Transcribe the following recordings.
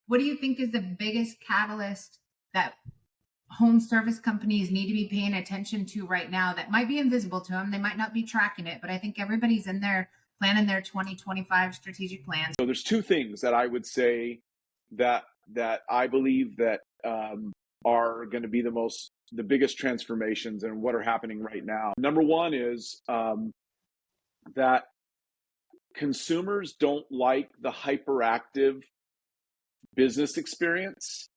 what do you think is the biggest catalyst that home service companies need to be paying attention to right now that might be invisible to them? They might not be tracking it, but I think everybody's in there planning their 2025 strategic plans. So there's two things that I would say that I believe that are going to be the biggest transformations and what are happening right now. Number one is that consumers don't like the hyperactive business experience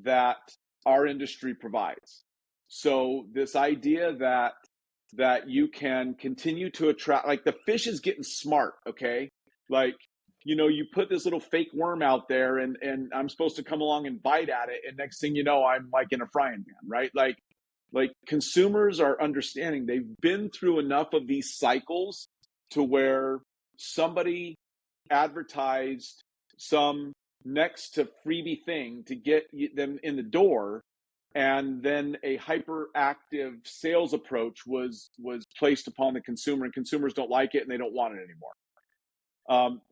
that our industry provides. So this idea that you can continue to attract, like the fish is getting smart, okay? Like, you put this little fake worm out there and I'm supposed to come along and bite at it. And next thing you know, I'm like in a frying pan, right? Like consumers are understanding. They've been through enough of these cycles to where somebody advertised some next to freebie thing to get them in the door, and then a hyperactive sales approach was placed upon the consumer, and consumers don't like it and they don't want it anymore.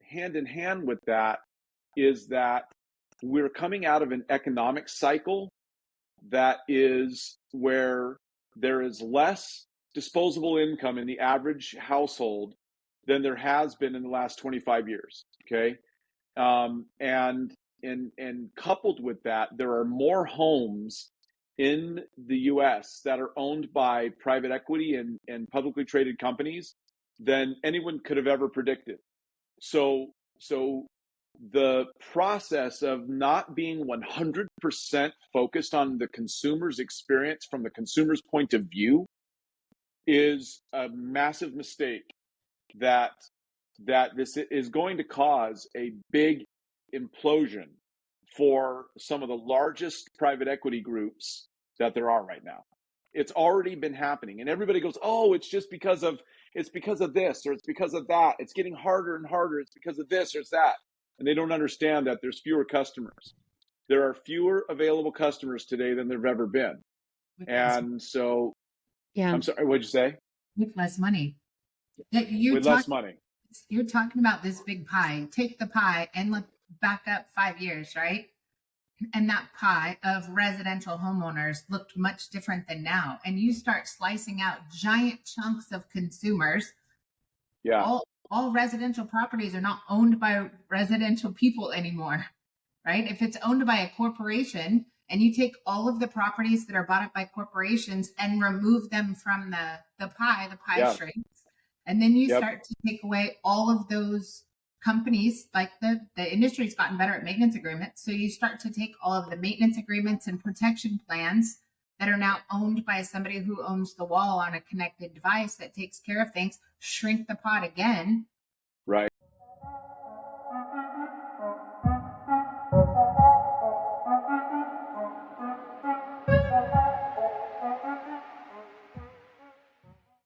Hand in hand with that is that we're coming out of an economic cycle that is where there is less disposable income in the average household than there has been in the last 25 years. Okay. And coupled with that, there are more homes in the US that are owned by private equity and publicly traded companies than anyone could have ever predicted. So the process of not being 100% focused on the consumer's experience from the consumer's point of view is a massive mistake that this is going to cause a big implosion for some of the largest private equity groups that there are right now. It's already been happening, and everybody goes, "Oh, it's because of this, or it's because of that. It's getting harder and harder. It's because of this, or it's that." And they don't understand that there's fewer customers. There are fewer available customers today than there've ever been. And so, yeah. I'm sorry, what'd you say? With less money. Less money. You're talking about this big pie. Take the pie and look back up 5 years, right? And that pie of residential homeowners looked much different than now. And you start slicing out giant chunks of consumers. Yeah. All residential properties are not owned by residential people anymore, right? If it's owned by a corporation and you take all of the properties that are bought up by corporations and remove them from the pie shrinks. And then you start to take away all of those companies, like the industry's gotten better at maintenance agreements. So you start to take all of the maintenance agreements and protection plans that are now owned by somebody who owns the wall on a connected device that takes care of things, shrink the pot again. Right.